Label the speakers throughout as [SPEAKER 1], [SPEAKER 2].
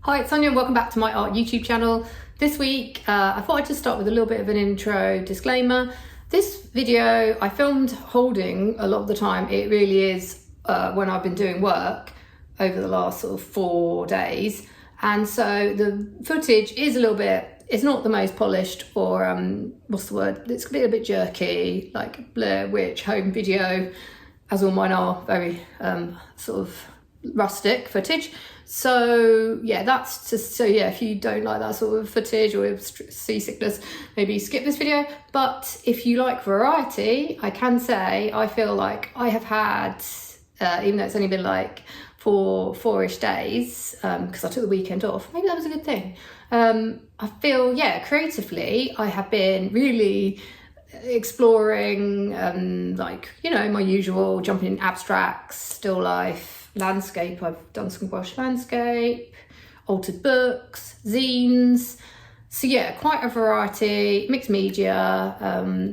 [SPEAKER 1] Hi, it's Sonia and welcome back to my art YouTube channel. This week I thought I'd just start with a little bit of an intro disclaimer. This video I filmed holding a lot of the time. It really is when I've been doing work over the last sort of 4 days, and so the footage is a little bit, it's not the most polished, or what's the word, it's a bit jerky, like Blair Witch home video, as all mine are, very sort of rustic footage. So yeah, that's just, so yeah, if you don't like that sort of footage or have seasickness, maybe skip this video. But if you like variety, I can say I feel like I have had, even though it's only been like four-ish days, because I took the weekend off, maybe that was a good thing. I feel, yeah, creatively I have been really exploring, like, you know, my usual, jumping in abstracts, still life, landscape. I've done some gouache landscape, altered books, zines. So yeah, quite a variety, mixed media.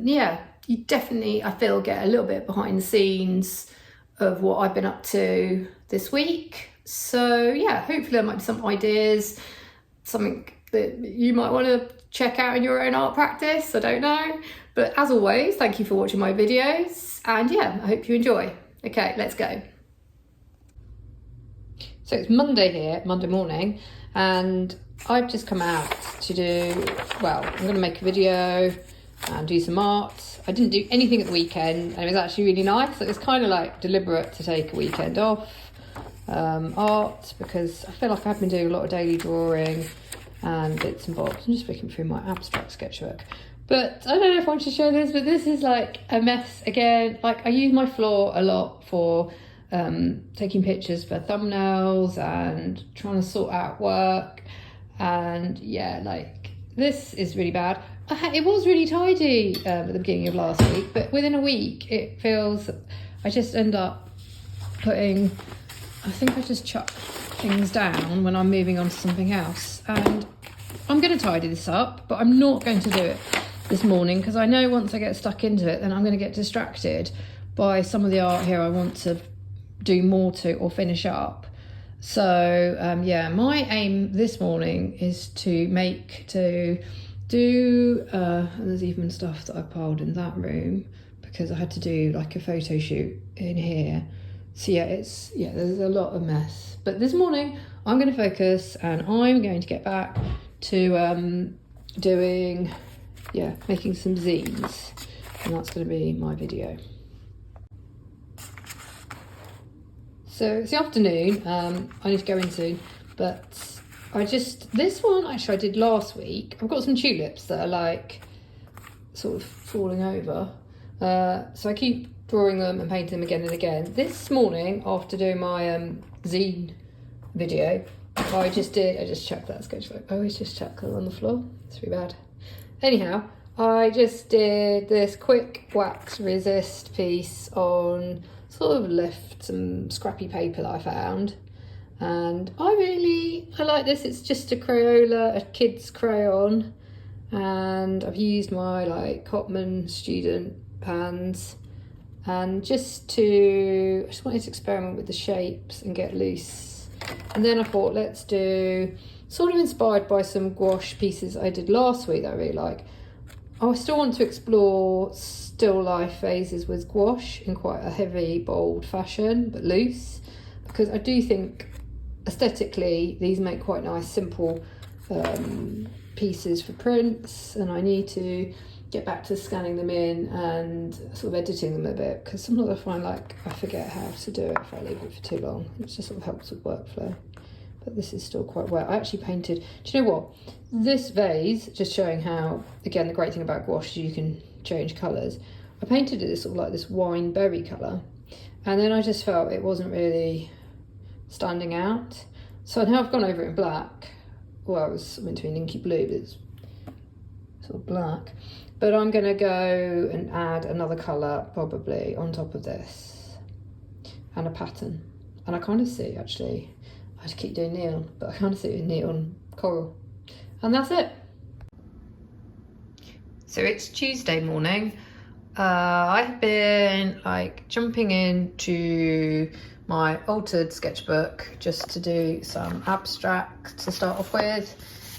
[SPEAKER 1] Yeah, you definitely, I feel, get a little bit behind the scenes of what I've been up to this week. So yeah, hopefully there might be some ideas, something that you might want to check out in your own art practice, I don't know. But as always, thank you for watching my videos, and yeah, I hope you enjoy. Okay, let's go. So it's Monday here, Monday morning, and I've just come out to do, well, I'm going to make a video and do some art. I didn't do anything at the weekend, and it was actually really nice. It was kind of like deliberate to take a weekend off art, because I feel like I've been doing a lot of daily drawing and bits and bobs. I'm just flicking through my abstract sketchwork. But I don't know if I want to show this, but this is like a mess again. Like, I use my floor a lot for taking pictures for thumbnails and trying to sort out work, and yeah, like, this is really bad. It was really tidy at the beginning of last week, but within a week it feels, I just end up putting, I think I just chuck things down when I'm moving on to something else. And I'm going to tidy this up, but I'm not going to do it this morning, because I know once I get stuck into it, then I'm going to get distracted by some of the art here I want to do more to or finish up. So yeah, my aim this morning is to do there's even stuff that I piled in that room because I had to do like a photo shoot in here. So yeah, there's a lot of mess, but this morning I'm going to focus, and I'm going to get back to making some zines, and that's going to be my video. So it's the afternoon, I need to go in soon, but this one actually I did last week. I've got some tulips that are like sort of falling over, so I keep drawing them and painting them again and again. This morning, after doing my zine video, I just chucked that sketchbook. I always just chuck it on the floor, it's really bad. Anyhow, I just did this quick wax resist piece on sort of some scrappy paper that I found, and I like this. It's just a Crayola, a kid's crayon, and I've used my like Cotman student pans, and I just wanted to experiment with the shapes and get loose. And then I thought, let's do, sort of inspired by some gouache pieces I did last week that I really like. I still want to explore still life phases with gouache in quite a heavy, bold fashion, but loose, because I do think aesthetically these make quite nice, simple pieces for prints, and I need to get back to scanning them in and sort of editing them a bit, because sometimes I find like I forget how to do it if I leave it for too long. It just sort of helps with workflow. But this is still quite wet. I actually painted, do you know what? This vase, just showing how, again, the great thing about gouache is you can change colours. I painted it sort of like this wine berry colour, and then I just felt it wasn't really standing out. So now I've gone over it in black. Well, it was meant to be an inky blue, but it's sort of black. But I'm going to go and add another colour probably on top of this, and a pattern. And I kind of see, actually, I had to keep doing neon, but I kind of see it in neon coral. And that's it. So it's Tuesday morning. I've been like jumping into my altered sketchbook just to do some abstract to start off with,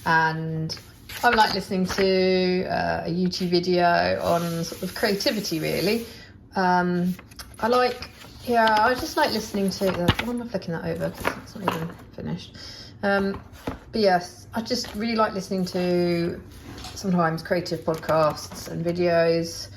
[SPEAKER 1] and I like listening to a YouTube video on sort of creativity really. I just like listening to, why am I flicking that over because it's not even finished. But yes, I just really like listening to sometimes creative podcasts and videos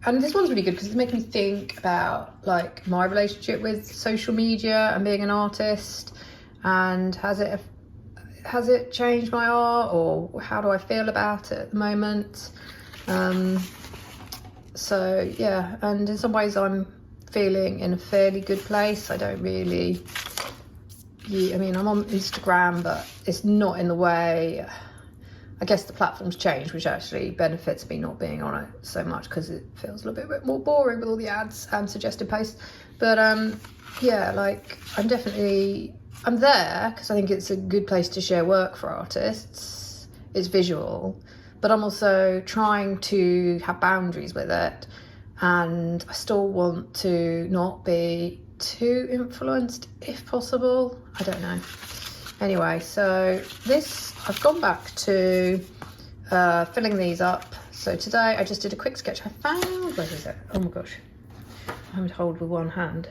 [SPEAKER 1] and this one's really good because it's making me think about like my relationship with social media and being an artist, and has it changed my art, or how do I feel about it at the moment? So yeah, and in some ways I'm feeling in a fairly good place. I don't really, I'm on Instagram, but it's not in the way, I guess the platform's changed, which actually benefits me not being on it so much because it feels a little bit more boring with all the ads and suggested posts. But yeah, like I'm there because I think it's a good place to share work for artists. It's visual, but I'm also trying to have boundaries with it, and I still want to not be too influenced if possible. I don't know. Anyway, so I've gone back to filling these up. So today I just did a quick sketch. Where is it? Oh my gosh, I would hold with one hand.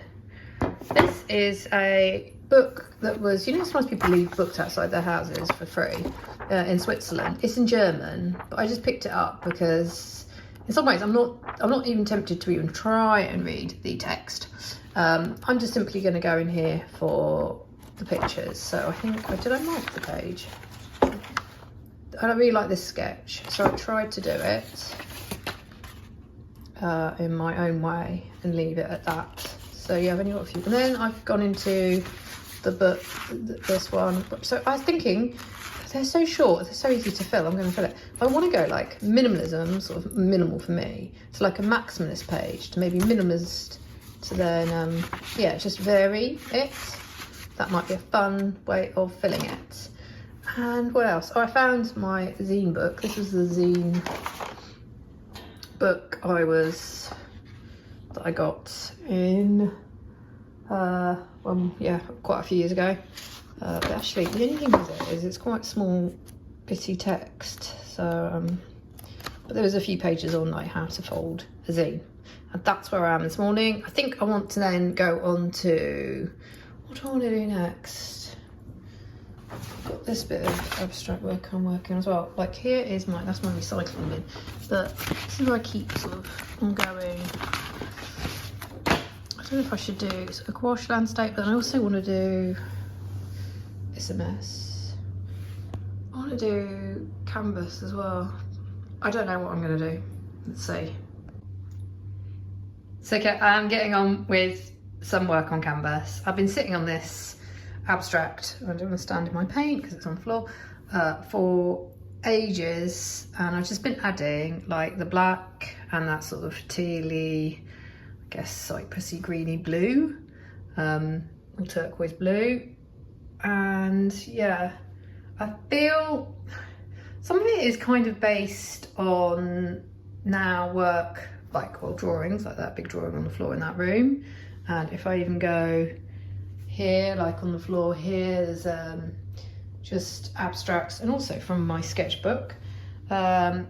[SPEAKER 1] This is a book that was, sometimes people leave books outside their houses for free in Switzerland. It's in German, but I just picked it up because in some ways I'm not even tempted to even try and read the text. I'm just simply going to go in here for the pictures. So I think, did I mark the page? I don't really like this sketch, so I tried to do it in my own way and leave it at that. So yeah, I've only got a few. And then I've gone into the book, this one. So I was thinking, they're so short, they're so easy to fill, I'm going to fill it. I want to go like minimalism, sort of minimal for me, to like a maximalist page, to maybe minimalist, to then, just vary it. That might be a fun way of filling it. And what else? Oh, I found my zine book. This was the zine book that I got in, quite a few years ago. But actually, the only thing with it is it's quite small, bitty text. So, but there was a few pages on like how to fold a zine. And that's where I am this morning. I think I want to then go on to, what do I want to do next? I've got this bit of abstract work I'm working on as well. Like here is that's my recycling bin. But this is where I keep sort of ongoing. I don't know if I should do a gouache landscape, but I also want to do, it's a mess. I want to do canvas as well. I don't know what I'm going to do. Let's see. So okay, I'm getting on with some work on canvas. I've been sitting on this abstract, I don't want to stand in my paint because it's on the floor, for ages, and I've just been adding like the black and that sort of tealy, I guess cypressy greeny blue, or turquoise blue. And yeah, I feel some of it is kind of based on now work, drawings, like that big drawing on the floor in that room. And if I even go here, like on the floor here, there's just abstracts, and also from my sketchbook. I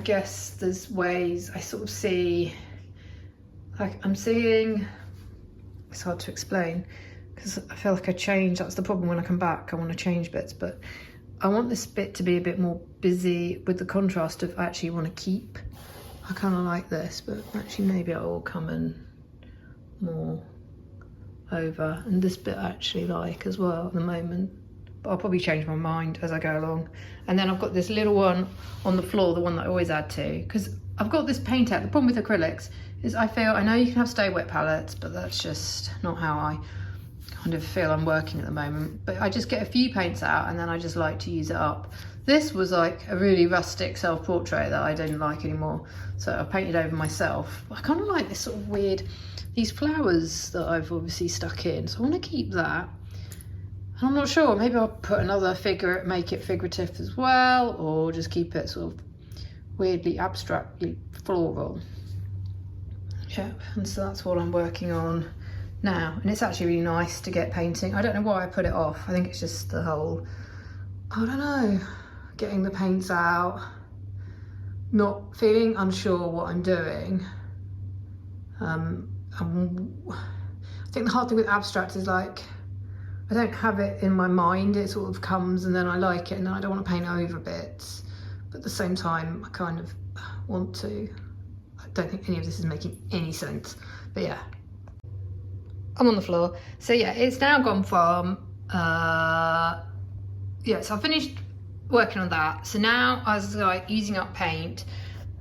[SPEAKER 1] guess there's ways I sort of see, like I'm seeing, it's hard to explain because I feel like I change, that's the problem when I come back, I want to change bits, but I want this bit to be a bit more busy with the contrast of I actually want to keep. I kind of like this, but actually maybe I will come in more over, and this bit I actually like as well at the moment, but I'll probably change my mind as I go along. And then I've got this little one on the floor, the one that I always add to, because I've got this paint out. The problem with acrylics is I know you can have stay wet palettes, but that's just not how I kind of feel I'm working at the moment. But I just get a few paints out and then I just like to use it up. This was like a really rustic self-portrait that I didn't like anymore, so I painted over myself. I kind of like this sort of weird, these flowers that I've obviously stuck in, so I want to keep that. And I'm not sure, maybe I'll put another figure, make it figurative as well, or just keep it sort of weirdly abstractly floral. Yeah, and so that's what I'm working on now. And it's actually really nice to get painting. I don't know why I put it off. I think it's just the whole, I don't know, getting the paints out, not feeling unsure what I'm doing. I think the hard thing with abstract is like, I don't have it in my mind, it sort of comes and then I like it and then I don't want to paint over bits. But at the same time, I kind of want to. I don't think any of this is making any sense, but yeah. I'm on the floor. So yeah, it's now gone from, yeah, so I finished working on that. So now I was like using up paint.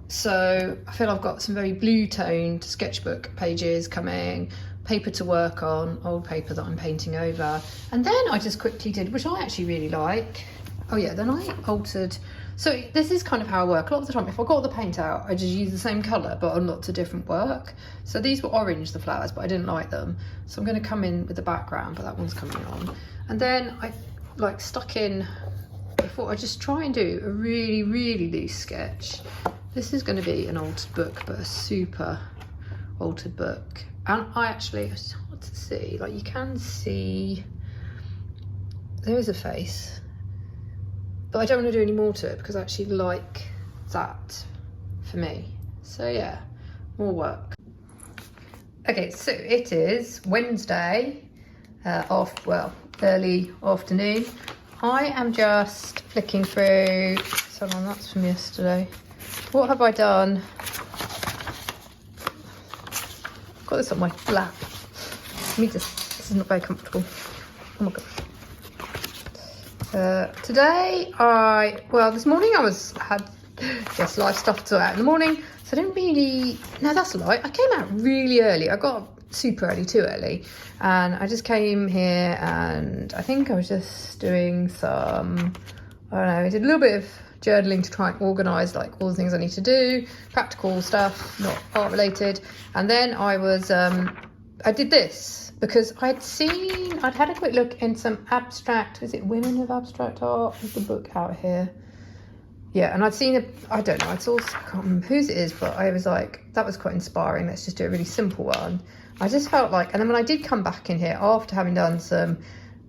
[SPEAKER 1] So I feel I've got some very blue toned sketchbook pages coming, paper to work on, old paper that I'm painting over. And then I just quickly did, which I actually really like. Oh yeah, then I altered. So this is kind of how I work. A lot of the time, if I got the paint out, I just use the same colour, but on lots of different work. So these were orange, the flowers, but I didn't like them. So I'm going to come in with the background, but that one's coming on. And then I like stuck in, before I just try and do a really, really loose sketch. This is going to be an altered book, but a super altered book. And I actually, it's hard to see, like you can see, there is a face. But I don't want to do any more to it because I actually like that for me. So yeah, more work. Okay, so it is Wednesday, early afternoon. I am just flicking through, so on, that's from yesterday. What have I done? I've got this on my lap. This is not very comfortable. Oh my gosh. Today this morning I had live stuff to sort out in the morning, so I didn't really, no that's a lie, I came out really early. I got up super early, too early, and I just came here and I think I was just doing some, I don't know, I did a little bit of journaling to try and organise like all the things I need to do, practical stuff, not art related, and then I was, I did this because I'd had a quick look in some abstract, is it Women of Abstract Art? Is the book out here? Yeah, and I'd seen I don't know, I can't remember whose it is, but I was like, that was quite inspiring, let's just do a really simple one. I just felt like, and then when I did come back in here after having done some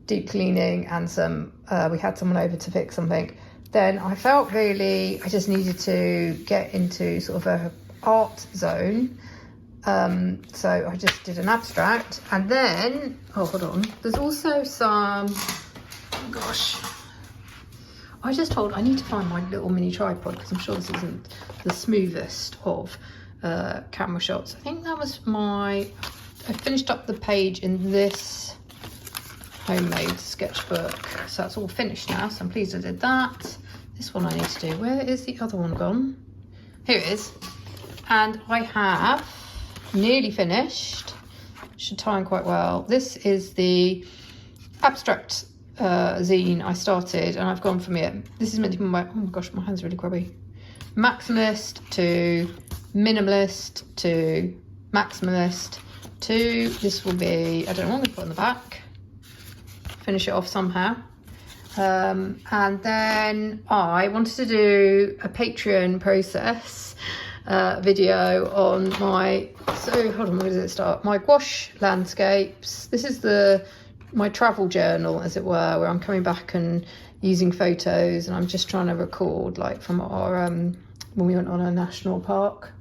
[SPEAKER 1] deep cleaning and some, we had someone over to fix something, then I felt really, I just needed to get into sort of a art zone. So I just did an abstract, and then, oh hold on, there's also some, oh gosh, I need to find my little mini tripod because I'm sure this isn't the smoothest of camera shots. I think that was I finished up the page in this homemade sketchbook, so that's all finished now, so I'm pleased I did that. This one I need to do, where is the other one gone? Here it is, and I have nearly finished, should tie in quite well. This is the abstract zine I started, and I've gone from it. This is meant to be my, oh my gosh, my hand's really grubby. Maximalist to minimalist to maximalist to, this will be, I don't know what I'm going to put on the back. Finish it off somehow. And then I wanted to do a Patreon process video on my, so hold on, where does it start? My gouache landscapes. This is my travel journal, as it were, where I'm coming back and using photos, and I'm just trying to record like from our when we went on a national park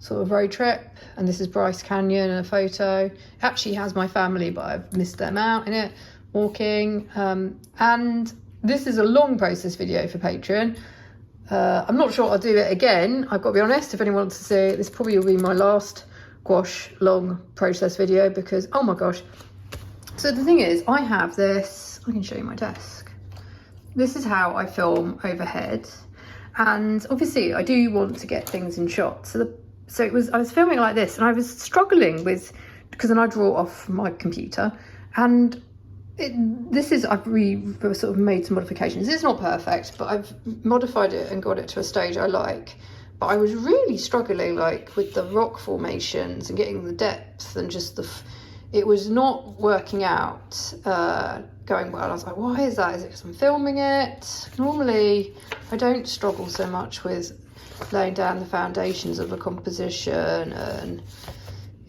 [SPEAKER 1] sort of road trip. And this is Bryce Canyon and a photo. It actually has my family, but I've missed them out in it, walking. And this is a long process video for Patreon. I'm not sure I'll do it again, I've got to be honest. If anyone wants to see it, this probably will be my last gouache long process video, because oh my gosh. So the thing is, I have this, I can show you my desk. This is how I film overhead, and obviously I do want to get things in shot. So I was filming like this, and I was struggling with, because then I draw off my computer, and I've sort of made some modifications. It's not perfect, but I've modified it and got it to a stage I like. But I was really struggling like with the rock formations and getting the depth, and just it was not working out, going well. I was like, why is that? Is it because I'm filming it? Normally I don't struggle so much with laying down the foundations of a composition and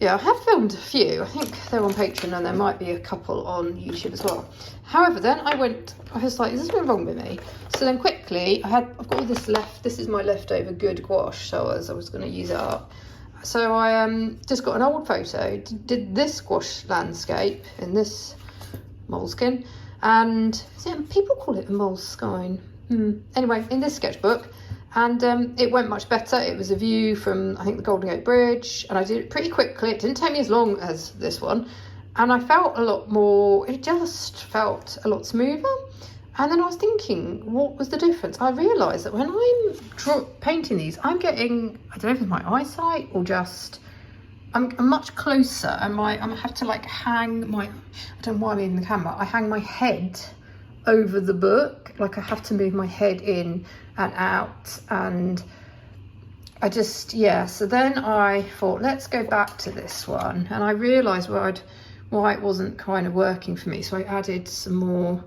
[SPEAKER 1] yeah, I have filmed a few. I think they're on Patreon and there might be a couple on YouTube as well. However, then I was like, is something wrong with me? So then quickly, I've got all this left. This is my leftover good gouache, so I was going to use it up. So I just got an old photo, did this gouache landscape in this moleskin, and people call it a moleskine. Anyway, in this sketchbook, and it went much better. It was a view from, I think, the Golden Gate Bridge, and I did it pretty quickly. It didn't take me as long as this one, and I felt a lot more, it just felt a lot smoother. And then I was thinking, what was the difference? I realised that when I'm painting these, I'm getting, I don't know if it's my eyesight or just, I'm much closer, and I have to like hang my, I don't know why I'm in the camera, I hang my head over the book, like I have to move my head in and out, and I just, yeah. So then I thought, let's go back to this one, and I realised why it wasn't kind of working for me. So I added some more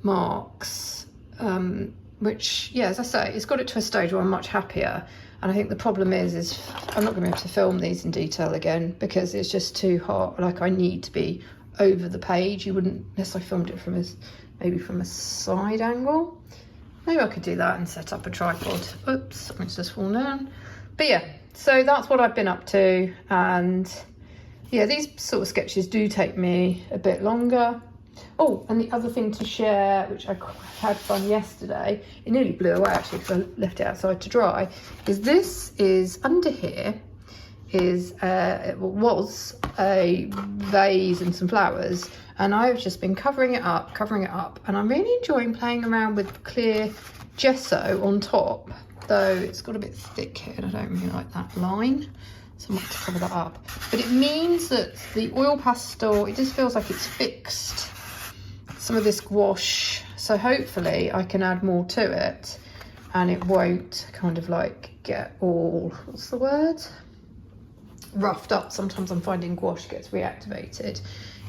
[SPEAKER 1] marks, which, yeah, as I say, it's got it to a stage where I'm much happier. And I think the problem is I'm not going to be able to film these in detail again because it's just too hard. Like, I need to be over the page. You wouldn't, unless I filmed it from maybe from a side angle. Maybe I could do that and set up a tripod. Oops, it's just fallen down. But yeah, so that's what I've been up to. And yeah, these sort of sketches do take me a bit longer. Oh, and the other thing to share, which I had fun yesterday, it nearly blew away actually because I left it outside to dry, is this is under here is it was a vase and some flowers, and I've just been covering it up, and I'm really enjoying playing around with clear gesso on top, though it's got a bit thick here and I don't really like that line, so I might have to cover that up. But it means that the oil pastel, it just feels like it's fixed some of this gouache, so hopefully I can add more to it and it won't kind of like get all, what's the word, roughed up. Sometimes I'm finding gouache gets reactivated.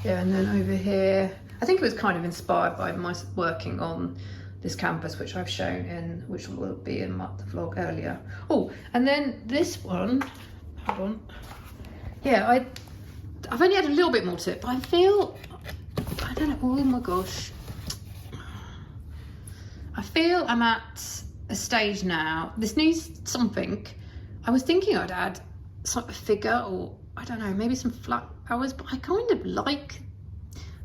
[SPEAKER 1] Yeah, and then over here, I think it was kind of inspired by my working on this canvas, which I've shown in, which will be in the vlog earlier. Oh, and then this one, hold on. Yeah, I've only had a little bit more to it, but I feel, I don't know, oh my gosh. I feel I'm at a stage now, this needs something. I was thinking I'd add some figure, or I don't know, maybe some flowers, but I kind of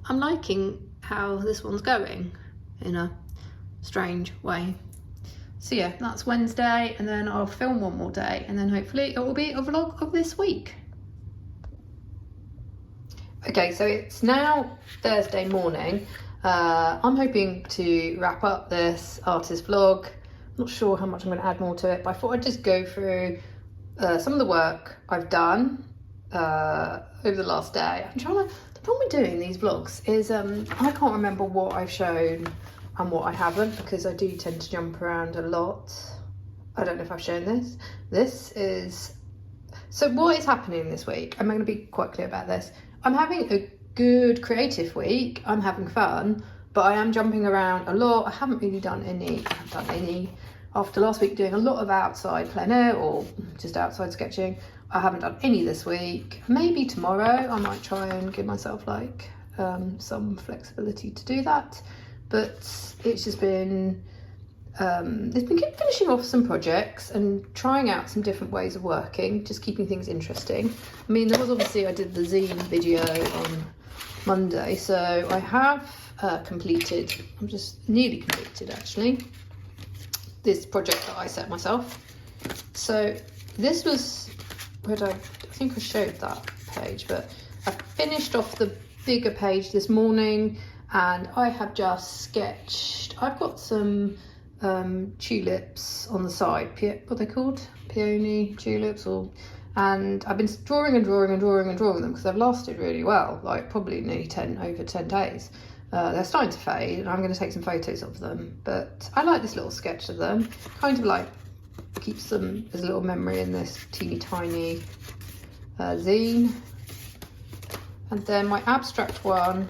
[SPEAKER 1] I'm liking how this one's going in a strange way. So yeah, that's Wednesday, and then I'll film one more day, and then hopefully it will be a vlog of this week. Okay, so it's now Thursday morning. I'm hoping to wrap up this artist vlog. I'm not sure how much I'm going to add more to it, but I thought I'd just go through some of the work I've done over the last day. I'm trying to, the problem with doing these vlogs is I can't remember what I've shown and what I haven't, because I do tend to jump around a lot. I don't know if I've shown this. This is, so what is happening this week? I'm going to be quite clear about this. I'm having a good creative week. I'm having fun, but I am jumping around a lot. I haven't really done any, after last week doing a lot of outside plein air or just outside sketching. I haven't done any this week. Maybe tomorrow I might try and give myself like some flexibility to do that. But it's just been, it's been finishing off some projects and trying out some different ways of working, just keeping things interesting. I mean, there was obviously, I did the Zine video on Monday, so I have completed, I'm just nearly completed actually, this project that I set myself. So this was, I think I showed that page, but I finished off the bigger page this morning, and I have just sketched, I've got some tulips on the side, what are they called? Peony tulips, or, and I've been drawing them because they've lasted really well, like probably nearly over 10 days. They're starting to fade, and I'm going to take some photos of them, but I like this little sketch of them, kind of like keeps them as a little memory in this teeny tiny zine. And then my abstract one,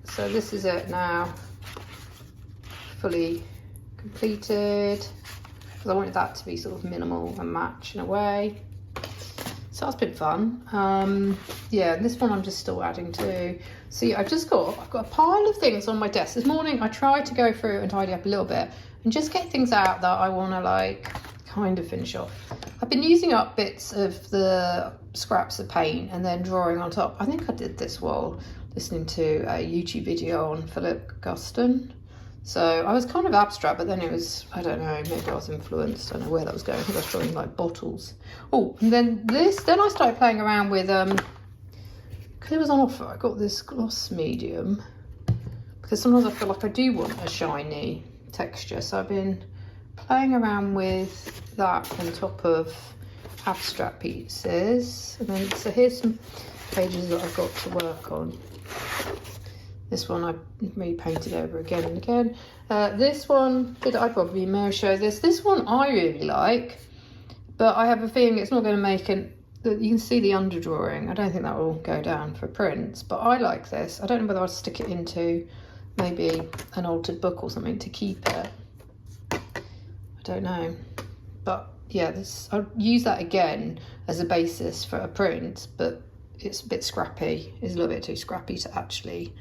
[SPEAKER 1] so this is it now, fully completed, because I wanted that to be sort of minimal and match in a way. So So that's been fun. Yeah, this one I'm just still adding to. See, I've got a pile of things on my desk. This morning I tried to go through and tidy up a little bit and just get things out that I want to like kind of finish off. I've been using up bits of the scraps of paint and then drawing on top. I think I did this while listening to a YouTube video on Philip Guston. So I was kind of abstract, but then it was, I don't know, maybe I was influenced. I don't know where that was going. I think I was drawing like bottles. Oh, and then then I started playing around with, because it was on offer, I got this gloss medium, because sometimes I feel like I do want a shiny texture. So I've been playing around with that on top of abstract pieces. And then, so here's some pages that I've got to work on. This one I repainted over again and again. This one, I probably may show this. This one I really like, but I have a feeling it's not going to make it. You can see the underdrawing. I don't think that will go down for prints, but I like this. I don't know whether I'll stick it into maybe an altered book or something to keep it. I don't know, but yeah, I'll use that again as a basis for a print, but it's a bit scrappy. It's a little bit too scrappy to actually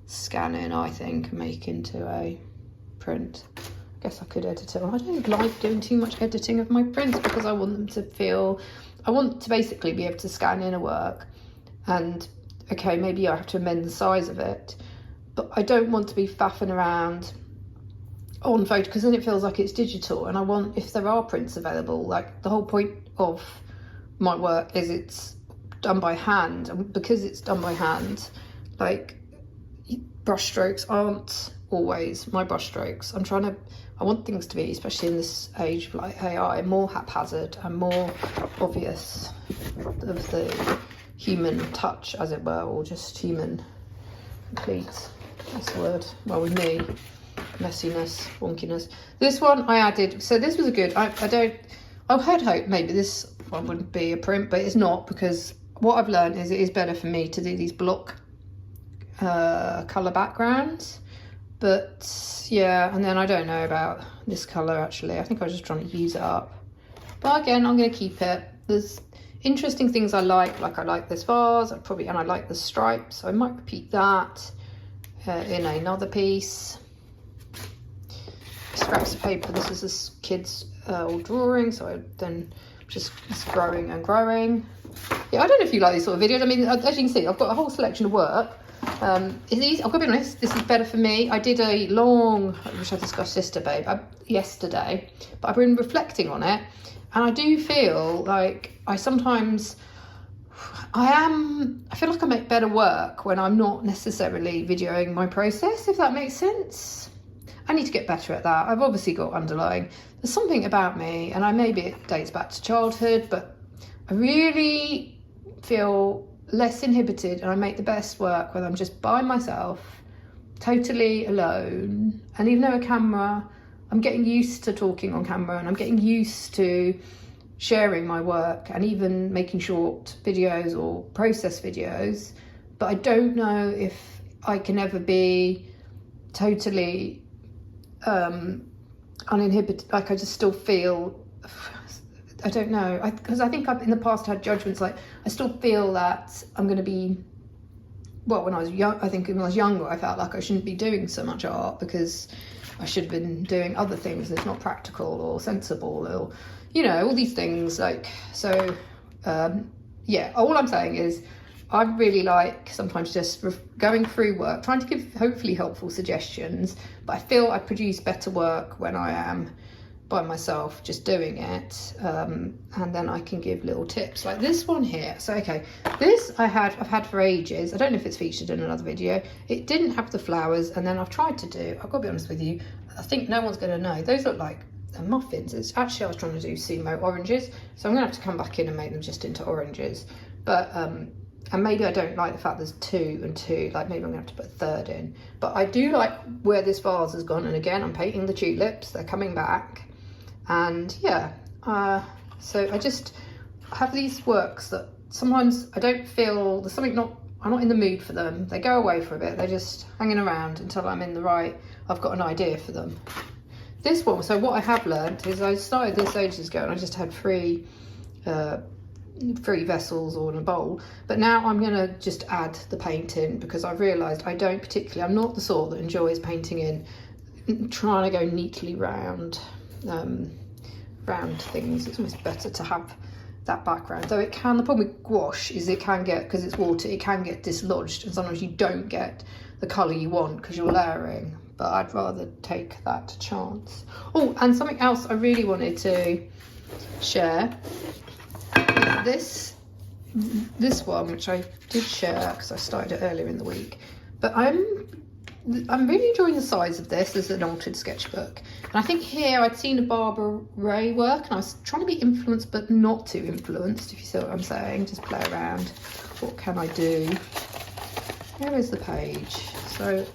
[SPEAKER 1] scan in, I think, and make into a print. I guess I could edit it. I don't like doing too much editing of my prints because I want them to feel, I want to basically be able to scan in a work and, okay, maybe I have to amend the size of it, but I don't want to be faffing around on photo because then it feels like it's digital, and I want, if there are prints available, like the whole point of my work is it's done by hand, and because it's done by hand, like brush strokes aren't always my brush strokes. I want things to be, especially in this age of like AI, more haphazard and more obvious of the human touch, as it were, or just human complete, that's the word, well, with me, messiness, wonkiness. This one I added, so this was a good, I had hoped maybe this one wouldn't be a print, but it's not, because what I've learned is it is better for me to do these block colour backgrounds. But yeah, and then I don't know about this colour actually. I think I was just trying to use it up. But again, I'm going to keep it. There's interesting things I like I like this vase, and I like the stripes, so I might repeat that in another piece. Scraps of paper, this is this kid's old drawing, so I then just growing and growing. Yeah, I don't know if you like these sort of videos. I mean, as you can see, I've got a whole selection of work. It's easy. I've got to be honest, this is better for me. I did a long, which I discussed yesterday, but I've been reflecting on it, and I do feel like I feel like I make better work when I'm not necessarily videoing my process, if that makes sense. I need to get better at that. I've obviously got underlying, there's something about me, and maybe it dates back to childhood, but I really feel less inhibited, and I make the best work when I'm just by myself, totally alone. And even though a camera, I'm getting used to talking on camera, and I'm getting used to sharing my work and even making short videos or process videos, but I don't know if I can ever be totally uninhibited. Like I just still feel, I don't know, because I think I've in the past had judgments, like I still feel that I'm going to be, well, when I was young, I think when I was younger, I felt like I shouldn't be doing so much art because I should have been doing other things that's not practical or sensible, or, you know, all these things. Like, so, yeah, all I'm saying is I really like sometimes just going through work, trying to give hopefully helpful suggestions, but I feel I produce better work when I am by myself just doing it, and then I can give little tips like this one here. So okay, this I've had for ages. I don't know if it's featured in another video. It didn't have the flowers, and then I've tried to do, I've got to be honest with you, I think no one's going to know, those look like muffins. It's actually, I was trying to do sumo oranges, so I'm gonna have to come back in and make them just into oranges. But and maybe I don't like the fact there's 2 and 2, like maybe I'm gonna have to put a third in. But I do like where this vase has gone, and again I'm painting the tulips, they're coming back. And yeah, so I just have these works that sometimes I don't feel, there's something I'm not in the mood for them. They go away for a bit, they're just hanging around until I'm in the right, I've got an idea for them. This one, so what I have learned is I started this ages ago, and I just had 3 3 vessels or in a bowl. But now I'm going to just add the paint in, because I've realised I'm not the sort that enjoys painting in, trying to go neatly round things. It's almost better to have that background. Though the problem with gouache is it can get, because it's water, it can get dislodged, and sometimes you don't get the colour you want because you're layering. But I'd rather take that chance. Oh, and something else I really wanted to share. This one, which I did share because I started it earlier in the week. But I'm really enjoying the size of this as an altered sketchbook. And I think here I'd seen a Barbara Ray work, and I was trying to be influenced but not too influenced, if you see what I'm saying. Just play around. What can I do? Here is the page. So,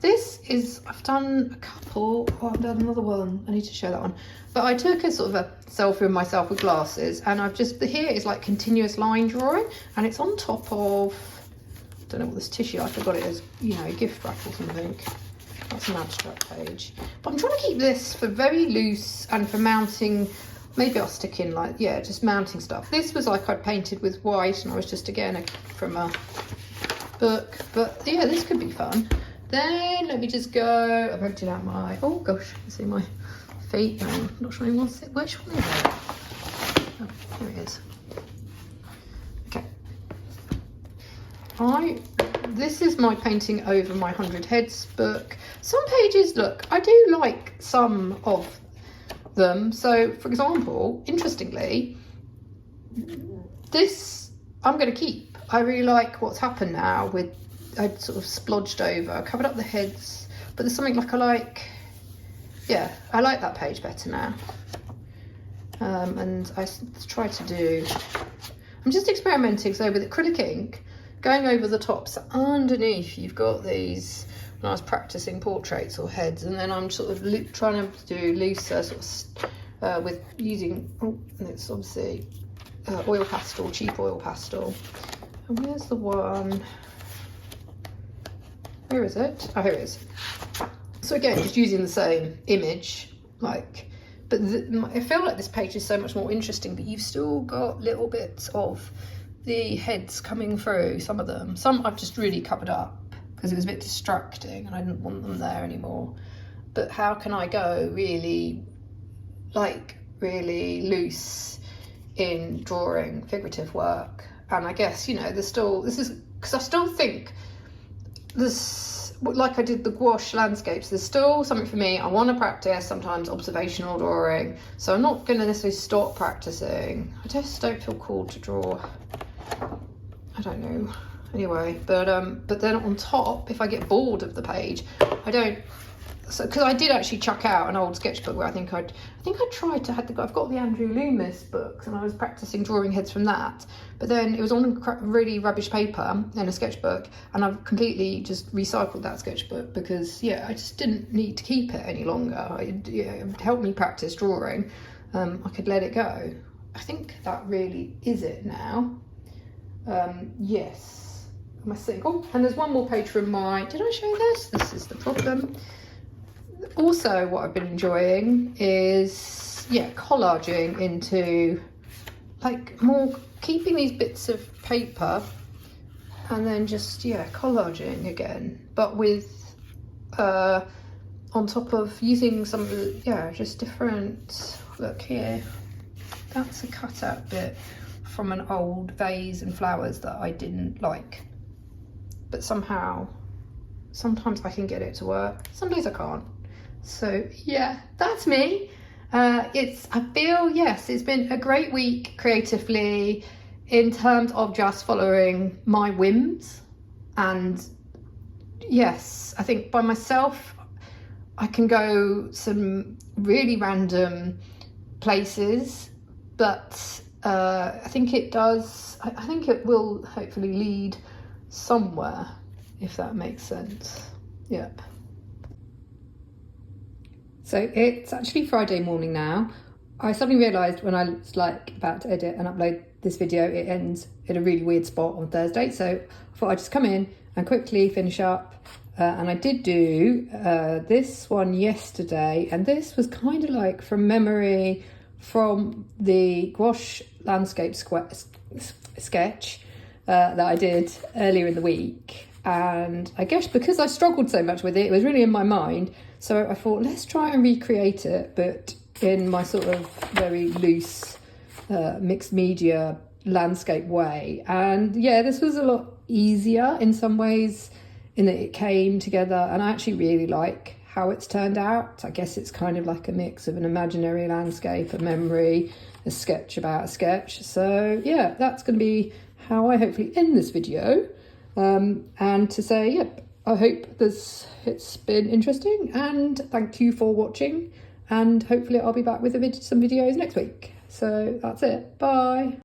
[SPEAKER 1] this is, I've done a couple. Oh, I've done another one. I need to show that one. But I took a sort of a selfie of myself with glasses, and here is like continuous line drawing, and it's on top of, I don't know what this tissue, I forgot it as, gift wrap or something. That's an abstract page. But I'm trying to keep this for very loose and for mounting. Maybe I'll stick in just mounting stuff. This was like I'd painted with white, and I was just again from a book. But yeah, this could be fun. Then let me just go. I've emptied out my, oh gosh, you see my feet. I'm not sure anyone wants it. Which one is it? Oh, here it is. Okay. This is my painting over my 100 heads book. Some pages, look, I do like some of them. So, for example, interestingly, this I'm going to keep. I really like what's happened now with, I sort of splodged over, covered up the heads, but there's something like I like that page better now. And I try to do, I'm just experimenting, so with acrylic ink, going over the top, so underneath you've got these, when I was practicing portraits or heads, and then I'm sort of trying to do looser sort of, with using, it's obviously oil pastel, cheap oil pastel. And where's the one? Where is it? Oh, here it is. So again, just using the same image, but I feel like this page is so much more interesting, but you've still got little bits of the heads coming through, some of them. Some I've just really covered up because it was a bit distracting and I didn't want them there anymore. But how can I go really loose in drawing figurative work? And I guess, there's still, this is, because I still think this, like I did the gouache landscapes, there's still something for me. I want to practice sometimes observational drawing, so I'm not going to necessarily stop practicing. I just don't feel called to draw, I don't know, anyway. But then on top, if I get bored of the page, I don't, so because I did actually chuck out an old sketchbook where I think I tried to I've got the Andrew Loomis books, and I was practicing drawing heads from that, but then it was on really rubbish paper in a sketchbook, and I've completely just recycled that sketchbook because I just didn't need to keep it any longer. It helped me practice drawing. I could let it go. I think that really is it now. Yes, my single. And there's one more page from did I show this? This is the problem. Also, what I've been enjoying is, collaging into, more keeping these bits of paper and then just, collaging again, but with, on top of using some of the, just different, look here, that's a cutout bit from an old vase and flowers that I didn't like, but somehow, sometimes I can get it to work, some days I can't. So that's me. I feel, it's been a great week creatively in terms of just following my whims. And yes, I think by myself, I can go some really random places, but I think it does, I think it will hopefully lead somewhere, if that makes sense. Yep. So it's actually Friday morning now. I suddenly realised when I was about to edit and upload this video, it ends in a really weird spot on Thursday. So I thought I'd just come in and quickly finish up. And I did do this one yesterday. And this was kind of from memory from the gouache landscape sketch that I did earlier in the week. And I guess because I struggled so much with it, it was really in my mind. So I thought, let's try and recreate it, but in my sort of very loose mixed media landscape way. And yeah, this was a lot easier in some ways in that it came together, and I actually really like how it's turned out. I guess it's kind of like a mix of an imaginary landscape, a memory, a sketch about a sketch. So yeah, that's going to be how I hopefully end this video. And to say, yep, I hope it's been interesting, and thank you for watching, and hopefully I'll be back with some videos next week. So that's it. Bye.